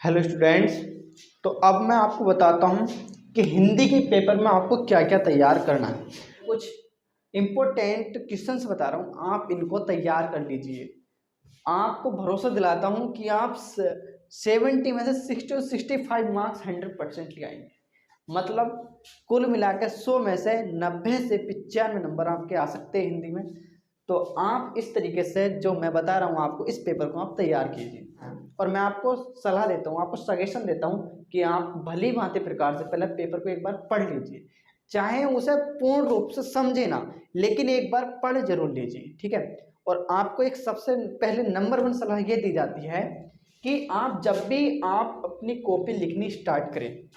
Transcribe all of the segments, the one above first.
Hello students. तो अब मैं आपको बताता हूँ कि हिंदी के पेपर में आपको क्या क्या तैयार करना है। कुछ इम्पोर्टेंट क्वेश्चंस बता रहा हूँ, आप इनको तैयार कर लीजिए। आपको भरोसा दिलाता हूँ कि आप 70 में से 60 और 65 मार्क्स 100% ले आएंगे। मतलब कुल मिलाकर 100 में से 90 से 95 नंबर आपके आ सकते हैं हिंदी में। तो आप इस तरीके से जो मैं बता रहा हूँ आपको, इस पेपर को आप तैयार कीजिए। और मैं आपको सलाह देता हूँ, आपको सजेशन देता हूँ कि आप भली भांति प्रकार से पहले पेपर को एक बार पढ़ लीजिए। चाहे उसे पूर्ण रूप से समझे ना, लेकिन एक बार पढ़ जरूर लीजिए, ठीक है। और आपको एक सबसे पहले नंबर 1 सलाह ये दी जाती है कि आप जब भी आप अपनी कॉपी लिखनी स्टार्ट करें,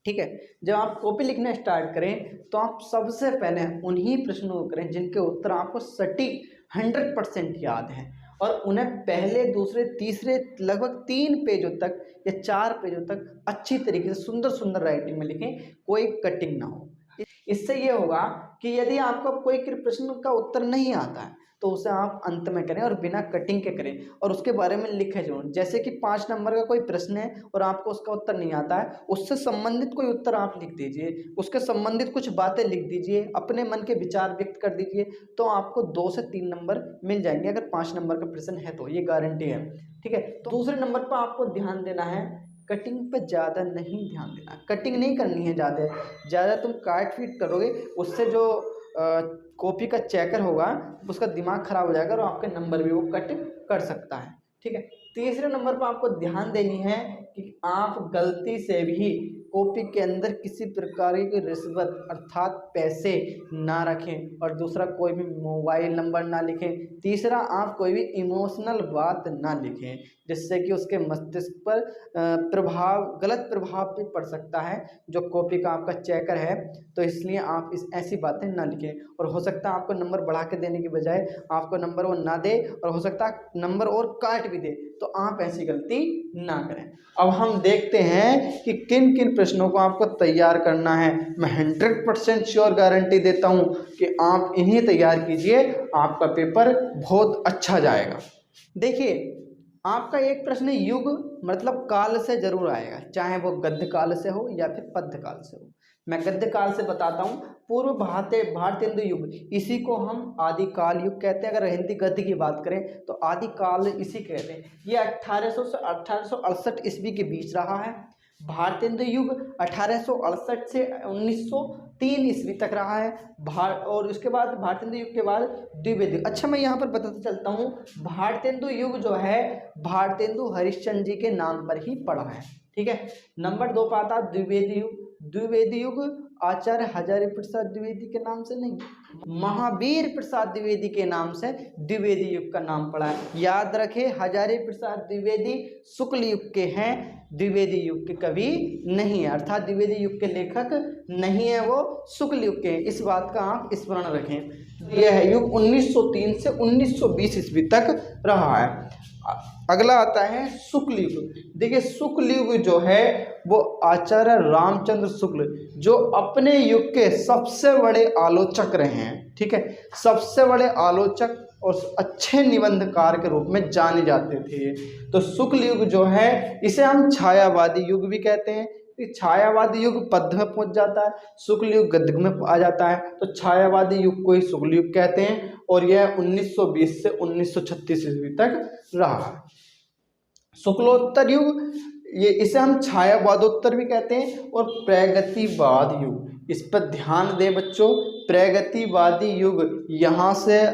ठीक है, जब आप कॉपी लिखना स्टार्ट करें तो आप सबसे पहले उन्हीं प्रश्नों को करें जिनके उत्तर आपको सटीक 100% याद हैं, और उन्हें पहले दूसरे तीसरे लगभग 3 पेजों तक या 4 पेजों तक अच्छी तरीके से सुंदर सुंदर राइटिंग में लिखें, कोई कटिंग ना हो। इससे ये होगा कि यदि आपको कोई प्रश्न का उत्तर नहीं आता है तो उसे आप अंत में करें और बिना कटिंग के करें, और उसके बारे में लिखें जरूर। जैसे कि 5 नंबर का कोई प्रश्न है और आपको उसका उत्तर नहीं आता है, उससे संबंधित कोई उत्तर आप लिख दीजिए, उसके संबंधित कुछ बातें लिख दीजिए, अपने मन के विचार व्यक्त कर दीजिए, तो आपको 2 से 3 नंबर मिल जाएंगे अगर 5 नंबर का प्रश्न है तो, ये गारंटी है, ठीक है। तो दूसरे नंबर पर आपको ध्यान देना है, कटिंग पे ज़्यादा नहीं ध्यान देना, कटिंग नहीं करनी है ज़्यादा तुम काट पीट करोगे, उससे जो कॉपी का चेकर होगा उसका दिमाग खराब हो जाएगा और आपके नंबर भी वो कट कर सकता है, ठीक है। तीसरे नंबर पर आपको ध्यान देनी है कि आप गलती से भी कॉपी के अंदर किसी प्रकार की रिश्वत अर्थात पैसे ना रखें, और दूसरा कोई भी मोबाइल नंबर ना लिखें। तीसरा, आप कोई भी इमोशनल बात ना लिखें जिससे कि उसके मस्तिष्क पर गलत प्रभाव भी पड़ सकता है जो कॉपी का आपका चेकर है। तो इसलिए आप ऐसी बातें ना लिखें, और हो सकता है आपको नंबर बढ़ा के देने की बजाय आपको नंबर वो ना दे, और हो सकता है नंबर और काट भी दे, तो आप ऐसी गलती ना करें। अब हम देखते हैं कि किन किन प्रश्नों को आपको तैयार करना है। मैं 100% श्योर गारंटी देता हूं कि आप इन्हें तैयार कीजिए, आपका पेपर बहुत अच्छा जाएगा। देखिए, आपका एक प्रश्न युग मतलब काल से जरूर आएगा, चाहे वो गद्य काल से हो या फिर पद्य काल से हो। मैं गद्य काल से बताता हूँ। पूर्व भारतेंदु युग, इसी को हम आदिकाल युग कहते हैं। अगर हिंदी गद्य की बात करें तो आदिकाल इसी कहते हैं। ये 1800 से 1868 ईस्वी के बीच रहा है। भारतेंदु युग 1868 से 1903 ईस्वी तक रहा है। और उसके बाद भारतेंदु युग के बाद द्विवेदी। अच्छा, मैं यहाँ पर बताता चलता हूँ, भारतेंदु युग जो है भारतेंदु हरिश्चंद्र जी के नाम पर ही पड़ा है, ठीक है। नंबर 2 पर आता द्विवेदी युग। द्विवेदी युग आचार्य हजारी प्रसाद द्विवेदी के नाम से नहीं, महावीर प्रसाद द्विवेदी के नाम से द्विवेदी युग का नाम पड़ा है। याद रखें, हजारी प्रसाद द्विवेदी शुक्ल युग के हैं, द्विवेदी युग के कवि नहीं है, अर्थात द्विवेदी युग के लेखक नहीं है, वो शुक्ल युग के हैं। इस बात का आप स्मरण रखें। यह युग 1903 से 1920 ईस्वी तक रहा है। अगला आता है शुक्ल युग। देखिए, शुक्ल युग जो है वो आचार्य रामचंद्र शुक्ल, जो अपने युग के सबसे बड़े आलोचक रहे हैं, ठीक है, सबसे बड़े आलोचक और अच्छे निबंधकार के रूप में जाने जाते थे। तो शुक्ल युग जो है इसे हम छायावादी युग भी कहते हैं। छायावादी युग पद्य में पहुंच जाता है, शुक्ल युग गद्य में आ जाता है, तो छायावादी युग को ही शुक्ल युग कहते हैं। और यह 1920 से 1936 ईस्वी तक रहा है। शुक्लोत्तर युग, ये इसे हम छायावादोत्तर भी कहते हैं। और प्रगतिवाद युग, इस पर ध्यान दें बच्चों, प्रगतिवादी युग, यहाँ से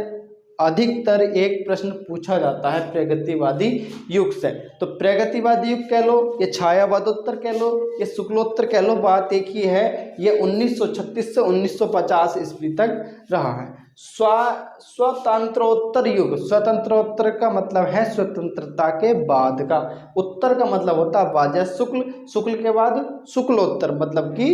अधिकतर एक प्रश्न पूछा जाता है प्रगतिवादी युग से। तो प्रगतिवादी युग कह लो, ये छायावादोत्तर कह लो, ये शुक्लोत्तर कह लो, बात एक ही है। ये 1936 से 1950 ईस्वी तक रहा है। स्वतंत्रोत्तर युग, स्वतंत्रोत्तर का मतलब है स्वतंत्रता के बाद का, उत्तर का मतलब होता है बाद, शुक्ल, शुक्ल के बाद शुक्लोत्तर मतलब कि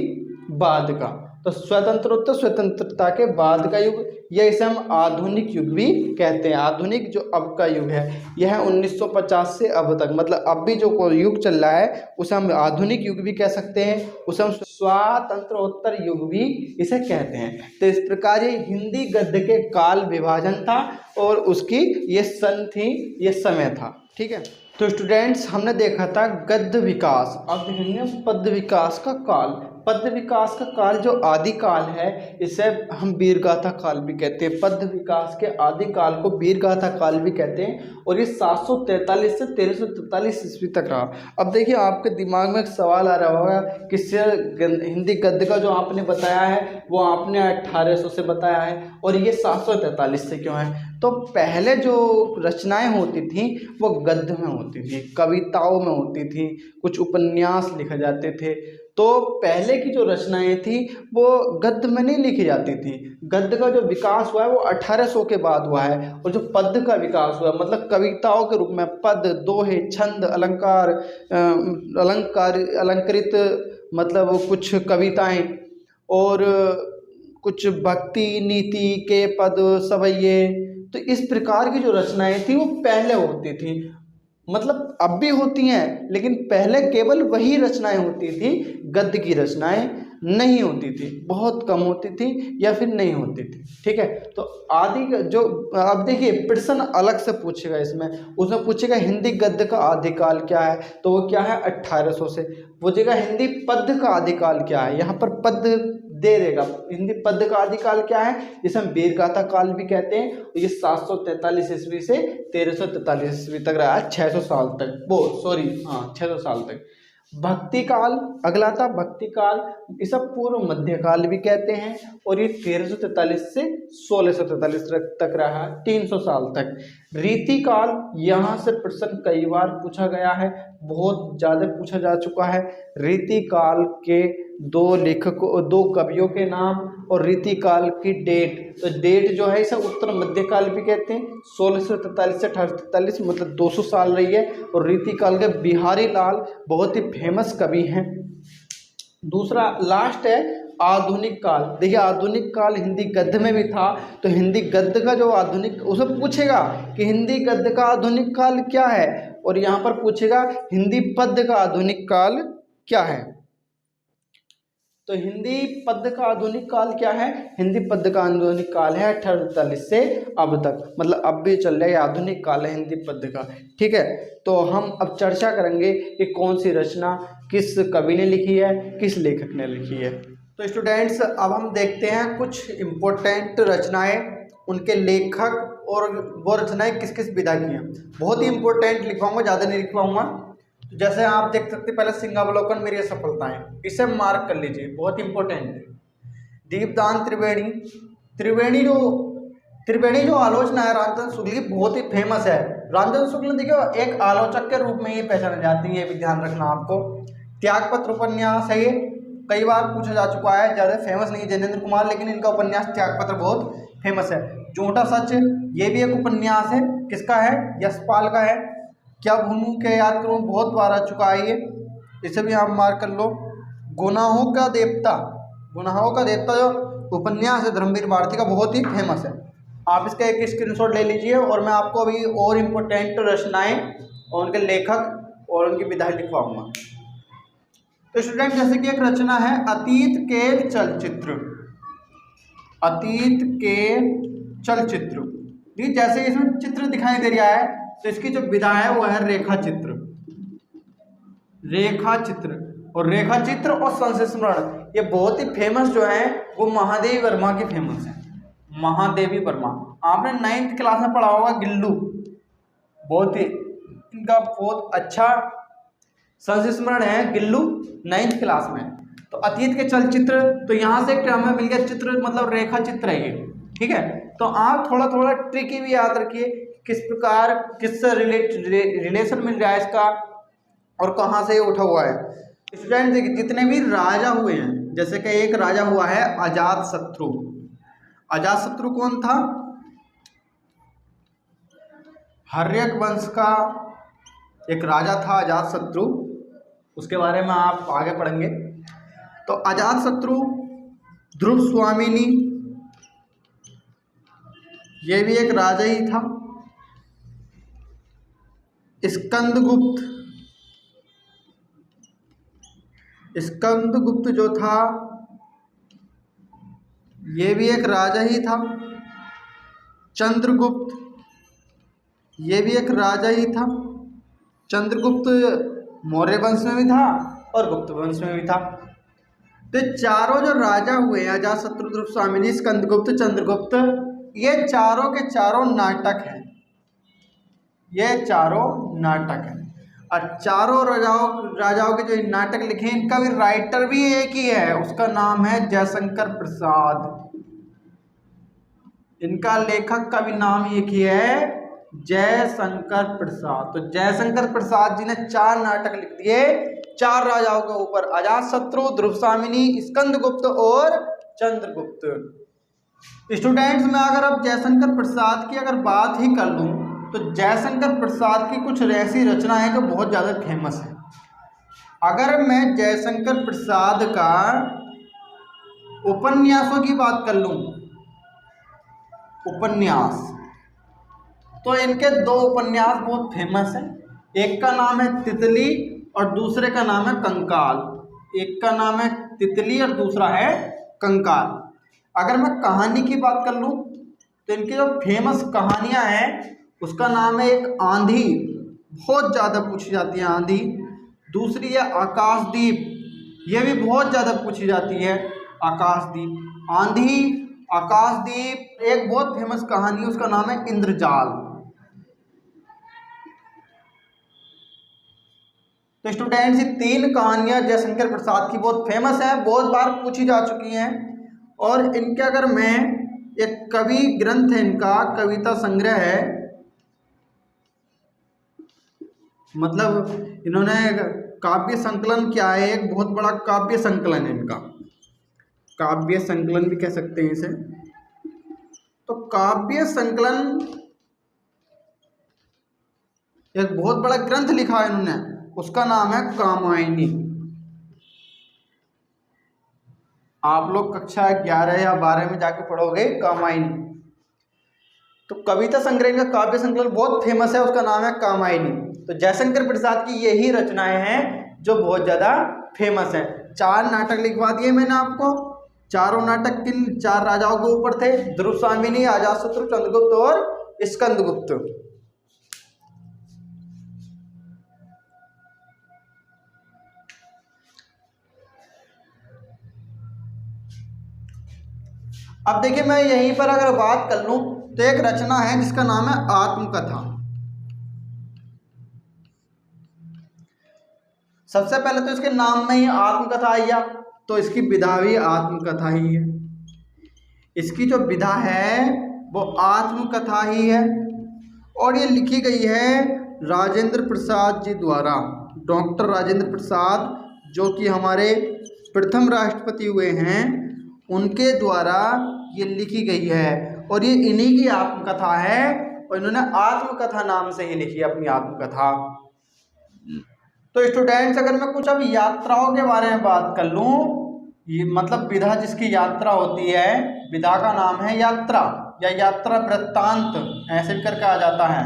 बाद का। तो स्वतंत्रोत्तर स्वतंत्रता के बाद का युग, यह इसे हम आधुनिक युग भी कहते हैं। आधुनिक जो अब का युग है यह 1950 से अब तक, मतलब अब भी जो युग चल रहा है उसे हम आधुनिक युग भी कह सकते हैं, उसे हम स्वातंत्रोत्तर युग भी इसे कहते हैं। तो इस प्रकार ये हिंदी गद्य के काल विभाजन था और उसकी ये सन थी, ये समय था, ठीक है। तो स्टूडेंट्स हमने देखा था गद्य विकास। अब देखेंगे पद्य विकास का काल। पद्य विकास का काल जो आदि काल है इसे हम वीरगाथा काल भी कहते हैं। पद्य विकास के आदि काल को वीरगाथा काल भी कहते हैं और ये 743 से 1343 ईस्वी तक रहा। अब देखिए आपके दिमाग में एक सवाल आ रहा होगा कि सर हिंदी गद्य का जो आपने बताया है वो आपने 1800 से बताया है और ये 743 से क्यों है। तो पहले जो रचनाएं होती थी वो गद्य में होती थी, कविताओं में होती थी, कुछ उपन्यास लिखे जाते थे। तो पहले की जो रचनाएं थी वो गद्य में नहीं लिखी जाती थी। गद्य का जो विकास हुआ है वो 1800 के बाद हुआ है। और जो पद्य का विकास हुआ मतलब कविताओं के रूप में पद, दोहे, छंद, अलंकार, अलंकृत मतलब कुछ कविताएं और कुछ भक्ति नीति के पद, सवैये, तो इस प्रकार की जो रचनाएं थी वो पहले होती थी। मतलब अब भी होती हैं लेकिन पहले केवल वही रचनाएं होती थी, गद्य की रचनाएं नहीं होती थी, बहुत कम होती थी या फिर नहीं होती थी। ठीक है, तो आदि जो अब देखिए प्रश्न अलग से पूछेगा उसमें पूछेगा हिंदी गद्य का आदिकाल क्या है, तो वो क्या है 1800 से। पूछेगा हिंदी पद्य का आदिकाल क्या है, यहाँ पर पद्य दे देगा। हिंदी पद्य का आदिकाल क्या है, जिसे हम वीरगाथा काल भी कहते हैं। ये 743 ईस्वी से 1343 ईस्वी तक रहा है, 600 साल तक, वो सॉरी हाँ 600 साल तक। भक्ति काल अगला था, भक्ति काल इसे पूर्व मध्य काल भी कहते हैं और ये 1343 से 1643 तक रहा, 300 साल तक। रीति काल यहाँ से प्रश्न कई बार पूछा गया है, बहुत ज़्यादा पूछा जा चुका है। रीति काल के दो लेखकों, दो कवियों के नाम और रीति काल की डेट। तो डेट जो है इसे उत्तर मध्यकाल भी कहते हैं, 1643 से 1843 मतलब 200 साल रही है। और रीति काल के बिहारी लाल बहुत ही फेमस कवि हैं। दूसरा लास्ट है आधुनिक काल। देखिए आधुनिक काल हिंदी गद्य में भी था, तो हिंदी गद्य का जो आधुनिक, उसे पूछेगा कि हिंदी गद्य का आधुनिक काल क्या है, और यहाँ पर पूछेगा हिंदी पद्य का आधुनिक काल क्या है। तो हिंदी पद्य का आधुनिक काल क्या है, हिंदी पद्य का आधुनिक काल है 1843 से अब तक, मतलब अब भी चल रहा है, आधुनिक काल है हिंदी पद्य का। ठीक है, तो हम अब चर्चा करेंगे कि कौन सी रचना किस कवि ने लिखी है, किस लेखक ने लिखी है। तो स्टूडेंट्स अब हम देखते हैं कुछ इम्पोर्टेंट रचनाएं, उनके लेखक और वो रचनाएं किस किस विधा की हैं। बहुत ही इंपॉर्टेंट लिखवाऊंगा, ज़्यादा नहीं लिखवाऊंगा। जैसे आप देख सकते हैं पहले सिंहावलोकन मेरी सफलताएं, इसे मार्क कर लीजिए, बहुत इंपॉर्टेंट है। दीपदान त्रिवेणी जो आलोचना है रामचंद्र शुक्ल की, बहुत ही फेमस है। रामचंद्र शुक्ल देखिए एक आलोचक के रूप में ये पहचाने जाती है, ये भी ध्यान रखना आपको। त्यागपत्र उपन्यास है, ये कई बार पूछा जा चुका है, ज़्यादा फेमस नहीं जैनेन्द्र कुमार, लेकिन इनका उपन्यास त्यागपत्र बहुत फेमस है। झूठा सच ये भी एक उपन्यास है, किसका है, यशपाल का है। क्या भूनू के याद करूँ, बहुत बार आ चुका है ये, इसे भी आप मार्क कर लो। गुनाहों का देवता जो उपन्यास है धर्मवीर भारती का, बहुत ही फेमस है। आप इसका एक स्क्रीनशॉट ले लीजिए और मैं आपको अभी और इम्पोर्टेंट रचनाएं और उनके लेखक और उनकी विधाएं लिखवाऊंगा। तो स्टूडेंट जैसे कि एक रचना है अतीत के चलचित्र, जैसे इसमें चित्र दिखाई दे रहा है तो इसकी जो विधा है वो है रेखा चित्र और संस्मरण। ये बहुत ही फेमस जो है वो महादेवी वर्मा की फेमस है। महादेवी वर्मा आपने 9th क्लास में पढ़ा होगा, गिल्लू, बहुत ही इनका बहुत अच्छा संस्मरण है गिल्लू, 9th क्लास में। तो अतीत के चलचित्र, तो यहाँ से एक टर्म मिल गया, चित्र मतलब रेखा चित्र है ये। ठीक है, तो आप थोड़ा थोड़ा ट्रिकी भी याद रखिए, किस प्रकार किससे रिलेशन मिल रहा है इसका और कहाँ से ये उठा हुआ है। स्टूडेंट देखिए जितने भी राजा हुए हैं, जैसे कि एक राजा हुआ है अजातशत्रु। अजातशत्रु कौन था, हर्यक वंश का एक राजा था अजातशत्रु, उसके बारे में आप आगे पढ़ेंगे। तो अजातशत्रु, ध्रुव स्वामिनी ये भी एक राजा ही था। स्कंदगुप्त जो था ये भी एक राजा ही था। चंद्रगुप्त ये भी एक राजा ही था। चंद्रगुप्त मौर्य वंश में भी था और गुप्त वंश में भी था। तो चारों जो राजा हुए अजातशत्रु, ध्रुवस्वामिनी, स्कंदगुप्त, चंद्रगुप्त, ये चारों के चारों नाटक हैं। ये चारों नाटक हैं और चारों राजाओं के जो नाटक लिखे हैं इनका भी राइटर भी एक ही है, उसका नाम है जयशंकर प्रसाद। इनका लेखक का भी नाम एक ही है, जयशंकर प्रसाद। तो जयशंकर प्रसाद जी ने 4 नाटक लिख दिए 4 राजाओं के ऊपर, अजातशत्रु, ध्रुवस्वामिनी, स्कंदगुप्त और चंद्रगुप्त। स्टूडेंट्स में अगर अब जयशंकर प्रसाद की अगर बात ही कर लूं तो जयशंकर प्रसाद की कुछ ऐसी रचनाएं जो बहुत ज़्यादा फेमस है। अगर मैं जयशंकर प्रसाद का उपन्यासों की बात कर लूं, उपन्यास, तो इनके 2 उपन्यास बहुत फेमस हैं। एक का नाम है तितली और दूसरे का नाम है कंकाल। एक का नाम है तितली और दूसरा है कंकाल। अगर मैं कहानी की बात कर लूं तो इनकी जो फेमस कहानियां हैं उसका नाम है एक आंधी, बहुत ज़्यादा पूछी जाती है आंधी। दूसरी है आकाशदीप, ये भी बहुत ज़्यादा पूछी जाती है आकाशदीप। आंधी, आकाशदीप, एक बहुत फेमस कहानी उसका नाम है इंद्रजाल। तो स्टूडेंट्स, ये 3 कहानियां जयशंकर प्रसाद की बहुत फेमस हैं, बहुत बार पूछी जा चुकी हैं। और इनके अगर मैं एक कवि ग्रंथ है, इनका कविता संग्रह है, मतलब इन्होंने काव्य संकलन किया है, एक बहुत बड़ा काव्य संकलन है इनका, काव्य संकलन भी कह सकते हैं इसे। तो काव्य संकलन एक बहुत बड़ा ग्रंथ लिखा है इन्होंने, उसका नाम है कामायनी। आप लोग कक्षा 11 या 12 में जाके पढ़ोगे कामायनी। तो कविता संग्रह का काव्य संकलन बहुत फेमस है, उसका नाम है कामायनी। तो जयशंकर प्रसाद की यही रचनाएं हैं जो बहुत ज़्यादा फेमस है। 4 नाटक लिखवा दिए मैंने आपको। चारों नाटक किन 4 राजाओं के ऊपर थे? ध्रुवस्वामिनी, अजातशत्रु, चंद्रगुप्त और स्कंदगुप्त। अब देखिए, मैं यहीं पर अगर बात कर लूं तो एक रचना है जिसका नाम है आत्मकथा। सबसे पहले तो इसके नाम में ही आत्मकथा आई है, तो इसकी विधा भी आत्मकथा ही है। इसकी जो विधा है वो आत्मकथा ही है और ये लिखी गई है राजेंद्र प्रसाद जी द्वारा। डॉक्टर राजेंद्र प्रसाद, जो कि हमारे प्रथम राष्ट्रपति हुए हैं, उनके द्वारा ये लिखी गई है और ये इन्हीं की आत्मकथा है और इन्होंने आत्मकथा नाम से ही लिखी है अपनी आत्मकथा। तो स्टूडेंट्स, अगर मैं कुछ अब यात्राओं के बारे में बात कर लूँ, ये मतलब विधा जिसकी यात्रा होती है, विधा का नाम है यात्रा या यात्रा वृत्तांत, ऐसे भी करके आ जाता है।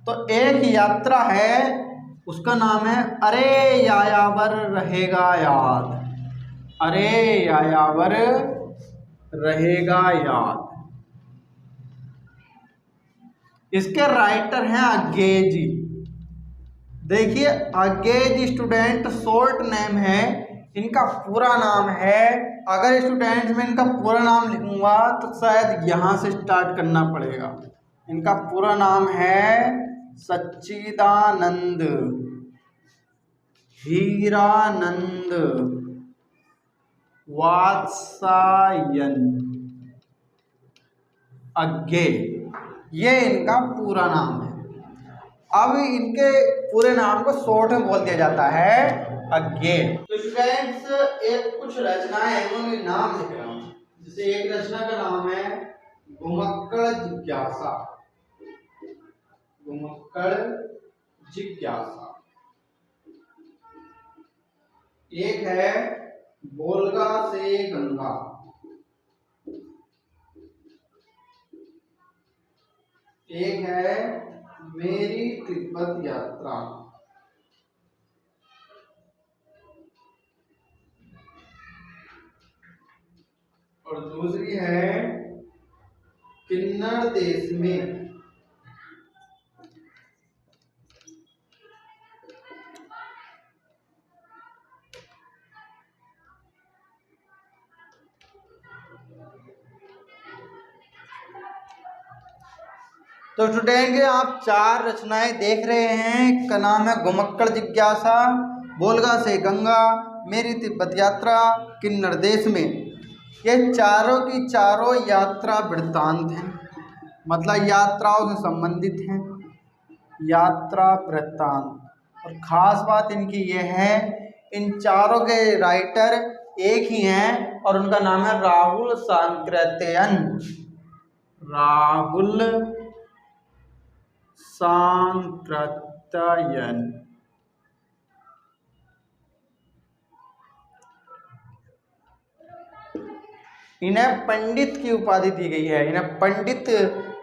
तो एक यात्रा है उसका नाम है अरे यायावर रहेगा याद। अरे यायावर रहेगा याद। इसके राइटर हैं अज्ञेय जी। देखिए, अज्ञेय जी स्टूडेंट शॉर्ट नेम है, इनका पूरा नाम है, अगर स्टूडेंट में इनका पूरा नाम लिखूंगा तो शायद यहाँ से स्टार्ट करना पड़ेगा। इनका पूरा नाम है सच्चिदानंद हीरानंद वात्सायन अज्ञेय, ये इनका पूरा नाम है। अब इनके पूरे नाम को शॉर्ट में बोल दिया जाता है अज्ञेय। तो स्टूडेंट्स, एक कुछ रचनाएं हैं उनके नाम लिख रहा हूं। जैसे एक रचना का नाम है घुमक्कड़ जिज्ञासा। घुमक्कड़ जिज्ञासा। एक है बोलगा से गंगा। एक है मेरी तिब्बत यात्रा। और दूसरी है किन्नर देश में। तो स्टूडेंट आप 4 रचनाएं देख रहे हैं। एक का नाम है घुमक्कड़ जिज्ञासा, बोलगा से गंगा, मेरी तिब्बत यात्रा, किन्नर देश में। ये चारों की चारों यात्रा वृत्तांत हैं, मतलब यात्राओं से संबंधित हैं, यात्रा वृत्तांत। और ख़ास बात इनकी यह है, इन चारों के राइटर एक ही हैं और उनका नाम है राहुल सांकृत्यायन। राहुल सांकृत्यायन। इन्हें पंडित की उपाधि दी गई है, इन्हें पंडित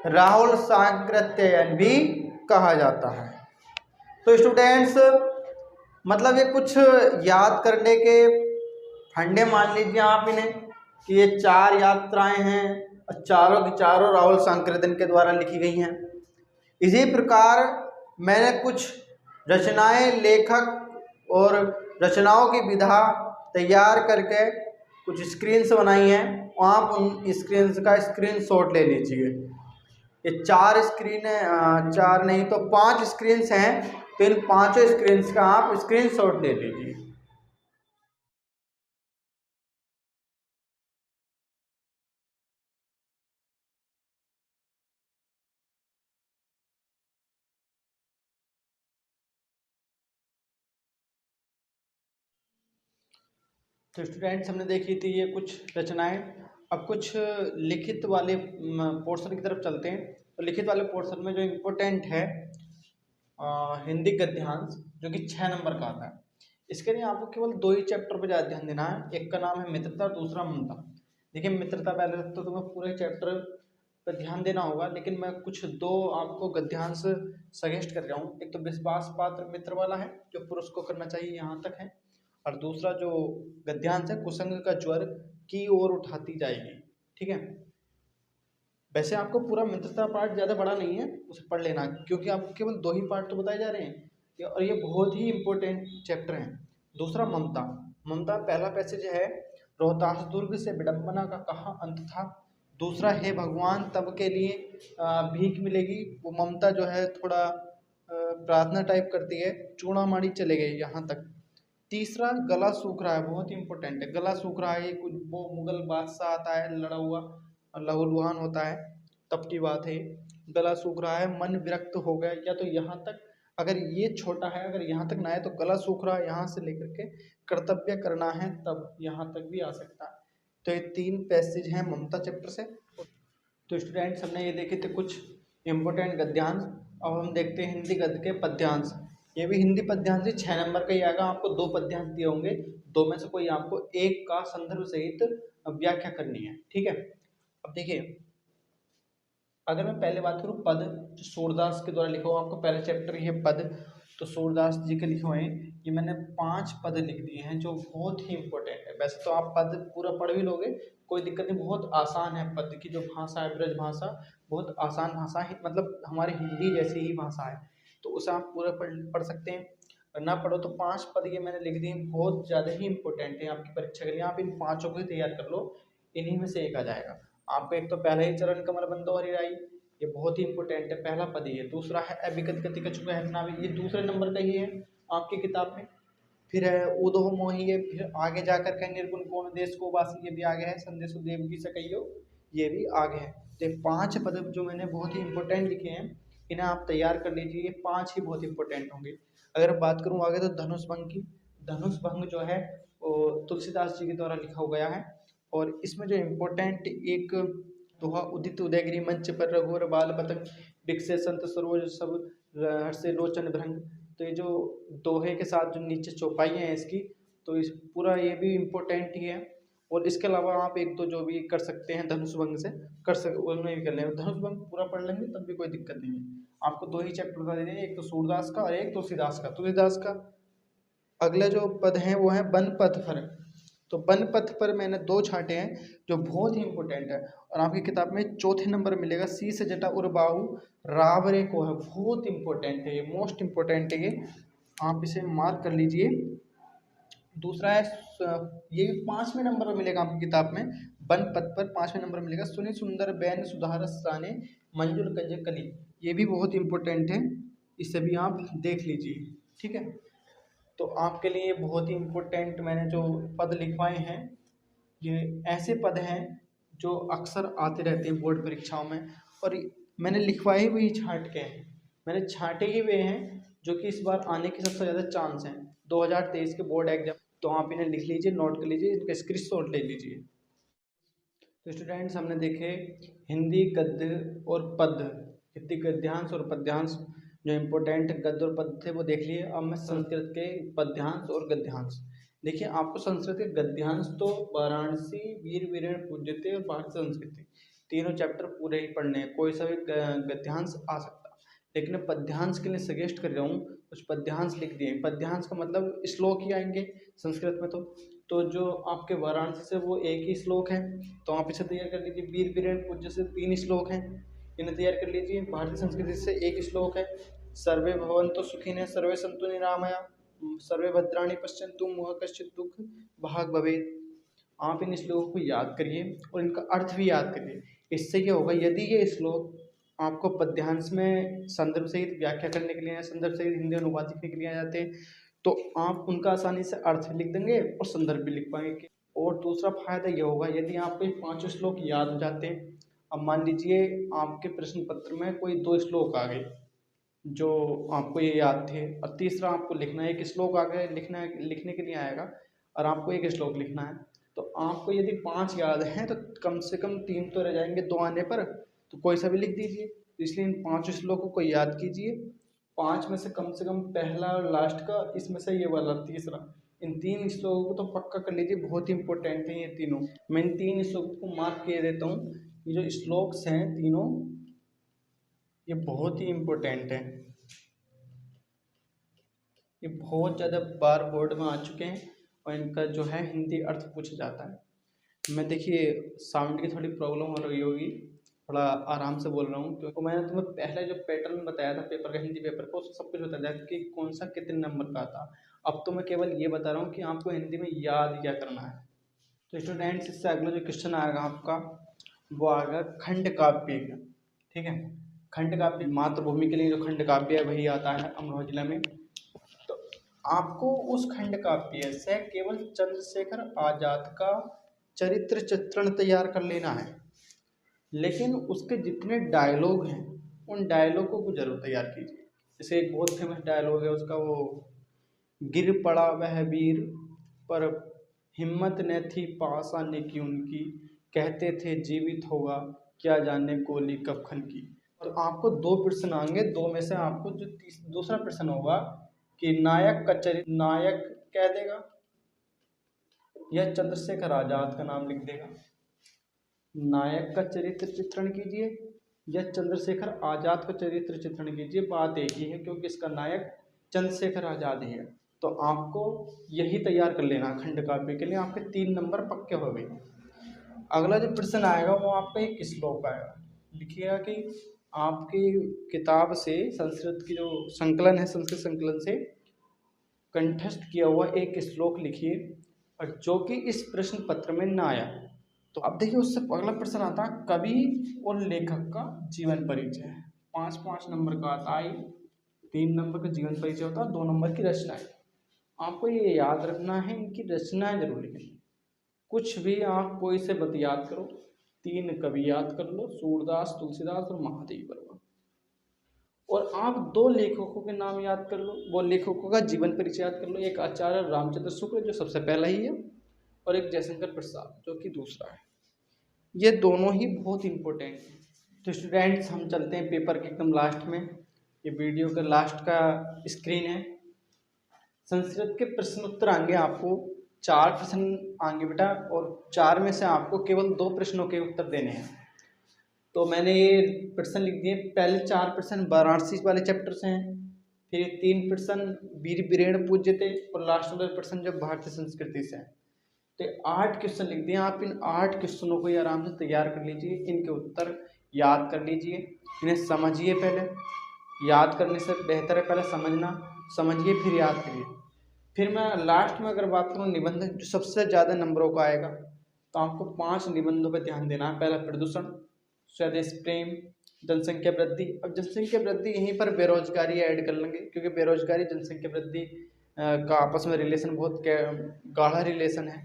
राहुल सांकृत्यायन भी कहा जाता है। तो स्टूडेंट्स मतलब ये कुछ याद करने के फंडे मान लीजिए आप इन्हें, कि ये 4 यात्राएं हैं और चारों की चारों राहुल सांकृत्यायन के द्वारा लिखी गई हैं। इसी प्रकार मैंने कुछ रचनाएं, लेखक और रचनाओं की विधा तैयार करके कुछ स्क्रीन्स बनाई हैं, आप उन स्क्रीन्स का स्क्रीनशॉट ले लीजिए। ये 4 स्क्रीन है, 4 नहीं तो 5 स्क्रीन्स हैं, तो इन 5 स्क्रीन्स का आप स्क्रीनशॉट ले लीजिए। तो स्टूडेंट्स हमने देखी थी ये कुछ रचनाएं। अब कुछ लिखित वाले पोर्शन की तरफ चलते हैं। तो लिखित वाले पोर्शन में जो इम्पोर्टेंट है हिंदी गद्यांश, जो कि 6 नंबर का आता है। इसके लिए आपको केवल 2 ही चैप्टर पर ज़्यादा ध्यान देना है। एक का नाम है मित्रता, दूसरा ममता। देखिए मित्रता पहले तो तुम्हें पूरे चैप्टर पर ध्यान देना होगा, लेकिन मैं कुछ 2 आपको गद्यांश सजेस्ट कर रहा हूँ। एक तो विश्वास पात्र मित्र वाला है, जो पुरुष को करना चाहिए, यहाँ तक है। और दूसरा जो गद्यांश है, कुसंग का ज्वर की ओर उठाती जाएगी। ठीक है, वैसे आपको पूरा मित्रता पार्ट ज़्यादा बड़ा नहीं है, उसे पढ़ लेना, क्योंकि आपको केवल 2 ही पार्ट तो बताए जा रहे हैं और ये बहुत ही इम्पोर्टेंट चैप्टर हैं। दूसरा ममता। ममता पहला पैसेज है, रोहतास दुर्ग से विडम्बना का कहाँ अंत था। दूसरा है भगवान तब के लिए भीख मिलेगी। वो ममता जो है थोड़ा प्रार्थना टाइप करती है, चूड़ामाड़ी चले गए यहाँ तक। तीसरा गला सूख रहा है, बहुत ही इंपॉर्टेंट है। गला सूख रहा है, कुछ वो मुगल बादशाह आता है, लड़ा हुआ लहूलुहान होता है, तब की बात है। गला सूख रहा है, मन विरक्त हो गया, या तो यहाँ तक, अगर ये छोटा है, अगर यहाँ तक ना है तो गला सूख रहा है यहाँ से लेकर के कर्तव्य करना है तब यहाँ तक भी आ सकता है। तो ये 3 पैसेज हैं ममता चैप्टर से। तो स्टूडेंट्स हमने ये देखे थे कुछ इम्पोर्टेंट गद्यांश। अब हम देखते हैं हिंदी गद्य के पद्यांश। ये भी हिंदी पद्यांश ही 6 नंबर का ही आएगा। आपको 2 पद्यांश दिए होंगे, 2 में से कोई आपको एक का संदर्भ सहित व्याख्या करनी है। ठीक है, अब देखिए अगर मैं पहले बात करूँ पद, जो सूरदास के द्वारा लिखा हुआ, आपको पहले चैप्टर ये पद, तो सूरदास जी के लिखे हुए हैं। ये मैंने 5 पद लिख दिए हैं जो बहुत ही इंपॉर्टेंट है। वैसे तो आप पद पूरा पढ़ भी लोगे, कोई दिक्कत नहीं, बहुत आसान है। पद की जो भाषा है, ब्रज भाषा, बहुत आसान भाषा है, मतलब हमारी हिंदी जैसी ही भाषा है, तो उसे आप पूरा पढ़ सकते हैं। और ना पढ़ो तो 5 पद ये मैंने लिख दिए, बहुत ज़्यादा ही इंपॉर्टेंट है आपकी परीक्षा के लिए। आप इन 5 को ही तैयार कर लो, इन्हीं में से एक आ जाएगा आपको। एक तो पहला ही चरण कमल बंदो हरिराई, ये बहुत ही इंपॉर्टेंट है, पहला पद ही है। दूसरा है अभिगत गति कछुक है नाभि, ये दूसरे नंबर का ही है आपकी किताब में। फिर है उदो मोही है, फिर आगे जाकर के निर्गुण कौन देश को वासी, ये भी आगे है। संदेश देव की सकैयो, ये भी आगे है। तो 5 पद जो मैंने बहुत ही इंपॉर्टेंट लिखे हैं, इन्हें आप तैयार कर लीजिए, ये 5 ही बहुत इंपॉर्टेंट होंगे। अगर बात करूँ आगे तो धनुष भंग की, धनुष भंग जो है वो तुलसीदास जी के द्वारा लिखा गया है। और इसमें जो इम्पोर्टेंट एक दोहा, उदित उदयगिरी मंच पर रघुवर बाल पतंग, बिकसे संत सरोज सब हर्षे लोचन भ्रंग। तो ये जो दोहे के साथ जो नीचे चौपाई हैं इसकी, तो इस पूरा ये भी इम्पोर्टेंट ही है। और इसके अलावा आप 1-2 जो भी कर सकते हैं धनुष भंग से कर सक, उनमें भी कर लेंगे। धनुष भंग पूरा पढ़ लेंगे तब भी कोई दिक्कत नहीं है। आपको 2 ही चैप्टर बता देंगे, एक तो सूरदास का और एक तुलसीदास का। तुलसीदास का अगले जो पद हैं वो हैं वन पथ पर। तो वन पथ पर मैंने 2 छांटे हैं जो बहुत ही इंपॉर्टेंट है, और आपकी किताब में 4थे नंबर मिलेगा। सी से जटा उर बाहु रावरे को है, बहुत इंपॉर्टेंट है ये, मोस्ट इंपॉर्टेंट है ये, आप इसे मार्क कर लीजिए। दूसरा है ये 5वें नंबर पर मिलेगा आपकी किताब में, वन पथ पर 5वें नंबर मिलेगा। सुनी सुंदर बैन सुधारस साने मंजुल कली, ये भी बहुत इम्पोर्टेंट है, इसे भी आप देख लीजिए। ठीक है, तो आपके लिए बहुत ही इम्पोर्टेंट मैंने जो पद लिखवाए हैं, ये ऐसे पद हैं जो अक्सर आते रहते हैं बोर्ड परीक्षाओं में, और मैंने लिखवाए हुए छांट के हैं, मैंने छांटे ही हुए हैं जो कि इस बार आने के सबसे ज़्यादा चांस हैं 2023 के बोर्ड एग्जाम। तो आप इन्हें लिख लीजिए, नोट कर लीजिए, इनका स्क्रीनशॉट ले लीजिए। तो स्टूडेंट्स, हमने देखे हिंदी गद्य और पद्य, हिंदी गद्यांश और पद्यांश, जो इम्पोर्टेंट गद्य और पद्य थे वो देख लिए। अब मैं संस्कृत के पद्यांश और गद्यांश। देखिए, आपको संस्कृत के गद्यांश तो वाराणसी, वीर वीरेण पूज्यते और भारतीय संस्कृति, तीनों चैप्टर पूरे ही पढ़ने हैं, कोई सा भी गद्यांश आ सकता। लेकिन पद्यांश के लिए सजेस्ट कर रहा हूँ, कुछ पद्यांश लिख दिए। पद्यांश का मतलब श्लोक ही आएंगे संस्कृत में। तो जो आपके वाराणसी से वो एक ही श्लोक है, तो आप इसे तैयार कर लीजिए। वीर वीरेण पूज्य से 3 श्लोक हैं, इन्हें तैयार कर लीजिए। भारतीय संस्कृति से 1 श्लोक है, सर्वे भवन्तु सुखिनः सर्वे सन्तु निरामया सर्वे भद्राणि पश्यन्तु मा कश्चित् दुःख भाग् भवेत्। आप इन श्लोकों को याद करिए और इनका अर्थ भी याद करिए। इससे क्या होगा, यदि ये श्लोक आपको पद्यांश में संदर्भ सहित व्याख्या करने के लिए, संदर्भ सहित हिंदी अनुवाद लिखने के लिए आ जाते हैं, तो आप उनका आसानी से अर्थ लिख देंगे और संदर्भ भी लिख पाएंगे। और दूसरा फायदा ये होगा, यदि आपको 5 श्लोक याद हो जाते हैं, अब मान लीजिए आपके प्रश्न पत्र में कोई 2 श्लोक आ गए जो आपको ये याद थे, और तीसरा आपको लिखना है, 1 श्लोक आ गए लिखने के लिए आएगा और आपको 1 श्लोक लिखना है, तो आपको यदि 5 याद हैं तो कम से कम 3 तो रह जाएंगे 2 आने पर, तो कोई सा भी लिख दीजिए। तो इसलिए इन 5 श्लोकों को याद कीजिए, 5 में से कम पहला और लास्ट का, इसमें से ये वाला तीसरा, इन 3 श्लोकों को तो पक्का कर लीजिए, बहुत ही इंपॉर्टेंट है ये तीनों। मैं इन 3 श्लोकों को मार्क किए देता हूँ। ये जो श्लोक्स हैं तीनों, ये बहुत ही इम्पोर्टेंट है, ये बहुत ज़्यादा बार बोर्ड में आ चुके हैं और इनका जो है हिंदी अर्थ पूछा जाता है। मैं देखिए साउंड की थोड़ी प्रॉब्लम हो रही होगी, थोड़ा आराम से बोल रहा हूँ, क्योंकि मैंने तुम्हें पहले जो पैटर्न बताया था पेपर का, हिंदी पेपर का, उसको सब कुछ बताया था कि कौन सा कितने नंबर का था। अब तो मैं केवल ये बता रहा हूँ कि आपको हिंदी में याद क्या करना है। तो स्टूडेंट्स, इससे अगला जो क्वेश्चन आएगा आपका, वो आएगा खंड काव्य का। ठीक है, खंड काव्य, मातृभूमि के लिए जो खंड काव्य है वही आता है अमरोहा जिला में। तो आपको उस खंड काव्य से केवल चंद्रशेखर आजाद का चरित्र चित्रण तैयार कर लेना है, लेकिन उसके जितने डायलॉग हैं उन डायलॉगों को जरूर तैयार कीजिए। जैसे एक बहुत फेमस डायलॉग है उसका, वो गिर पड़ा वह वीर पर हिम्मत न थी पास आने की उनकी, कहते थे जीवित होगा क्या जाने गोली कब खन की। तो आपको 2 प्रश्न आएंगे, 2 में से आपको जो दूसरा प्रश्न होगा कि नायक का चरित्र नायक कह देगा या चंद्रशेखर आजाद का नाम लिख देगा। नायक का चरित्र चित्रण कीजिए या चंद्रशेखर आजाद का चरित्र चित्रण कीजिए, बात एक ही है, क्योंकि इसका नायक चंद्रशेखर आजाद ही है। तो आपको यही तैयार कर लेना खंड काव्य के लिए, आपके 3 नंबर पक्के हो गए। अगला जो प्रश्न आएगा वो आपका एक श्लोक आएगा। लिखिएगा कि आपकी किताब से, संस्कृत की जो संकलन है, संस्कृत संकलन से कंठस्थ किया हुआ एक श्लोक लिखिए, और जो कि इस प्रश्न पत्र में ना आया। तो अब देखिए, उससे अगला प्रश्न आता है कवि और लेखक का जीवन परिचय। 5-5 नंबर का आता है, 3 नंबर का जीवन परिचय होता है, 2 नंबर की रचनाएं। आपको ये याद रखना है, इनकी रचनाएं जरूर लिखनी। कुछ भी आप कोई से मत याद करो, 3 कवि याद कर लो, सूरदास, तुलसीदास और महादेवी वर्मा। और आप 2 लेखकों के नाम याद कर लो, वो लेखकों का जीवन परिचय याद कर लो। एक आचार्य रामचंद्र शुक्ल जो सबसे पहला ही है, और एक जयशंकर प्रसाद जो कि दूसरा है। ये दोनों ही बहुत इंपॉर्टेंट हैं। तो स्टूडेंट्स, हम चलते हैं पेपर के एकदम लास्ट में। ये वीडियो का लास्ट का स्क्रीन है। संस्कृत के प्रश्न उत्तर आएंगे आपको, 4 प्रश्न आएंगे बेटा, और 4 में से आपको केवल 2 प्रश्नों के उत्तर देने हैं। तो मैंने ये प्रश्न लिख दिए। पहले 4 प्रश्न वाराणसी वाले चैप्टर से हैं, फिर 3 प्रश्न वीर वीरेण पूज्य थे, और लास्ट वाले प्रश्न जो भारतीय संस्कृति से हैं। तो 8 क्वेश्चन लिख दिए। आप इन 8 क्वेश्चनों को आराम से तैयार कर लीजिए, इनके उत्तर याद कर लीजिए, इन्हें समझिए। पहले याद करने से बेहतर है पहले समझना, समझिए फिर याद करिए। फिर मैं लास्ट में अगर बात करूँ निबंध, जो सबसे ज़्यादा नंबरों का आएगा, तो आपको 5 निबंधों पर ध्यान देना है। पहला प्रदूषण, स्वदेश प्रेम, जनसंख्या वृद्धि, अब जनसंख्या वृद्धि यहीं पर बेरोजगारी ऐड कर लेंगे, क्योंकि बेरोजगारी जनसंख्या वृद्धि का आपस में रिलेशन बहुत गाढ़ा रिलेशन है।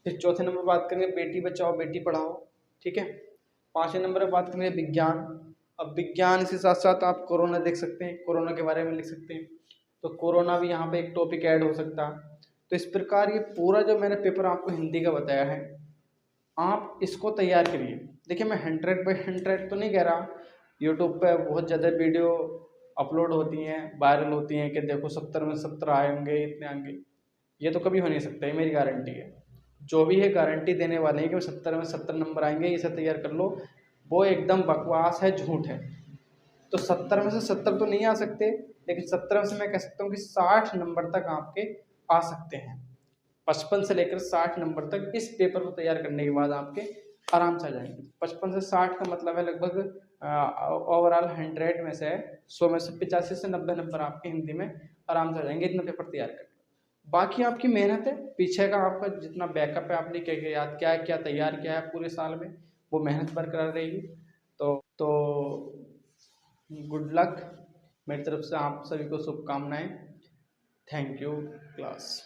फिर चौथे नंबर बात करेंगे बेटी बचाओ बेटी पढ़ाओ, ठीक है। पाँचवें नंबर पर बात करेंगे विज्ञान। अब विज्ञान के साथ साथ आप कोरोना देख सकते हैं, कोरोना के बारे में लिख सकते हैं, तो कोरोना भी यहाँ पे एक टॉपिक ऐड हो सकता है। तो इस प्रकार ये पूरा जो मैंने पेपर आपको हिंदी का बताया है, आप इसको तैयार करिए। देखिए मैं 100/100 तो नहीं कह रहा, यूट्यूब पे बहुत ज़्यादा वीडियो अपलोड होती हैं, वायरल होती हैं कि देखो 70 में 70 आएंगे, इतने आएंगे, ये तो कभी हो नहीं सकता, ये मेरी गारंटी है। जो भी है गारंटी देने वाले हैं कि 70 में 70 नंबर आएंगे, इसे तैयार कर लो, वो एकदम बकवास है, झूठ है। तो 70 में से 70 तो नहीं आ सकते, लेकिन 70 में से मैं कह सकता हूँ कि 60 नंबर तक आपके आ सकते हैं। 55 से लेकर 60 नंबर तक इस पेपर को तैयार करने के बाद आपके आराम से आ जाएंगे। 55 से 60 का मतलब है लगभग ओवरऑल 100 में से 100 में से 85 से 90 नंबर आपके हिंदी में आराम से आ जाएंगे, इतना पेपर तैयार कर। बाकी आपकी मेहनत है, पीछे का आपका जितना बैकअप है, आपने क्या क्या याद क्या है, क्या तैयार किया है पूरे साल में, वो मेहनत बरकरार रहेगी। तो गुड लक, मेरी तरफ से आप सभी को शुभकामनाएं। Thank you class.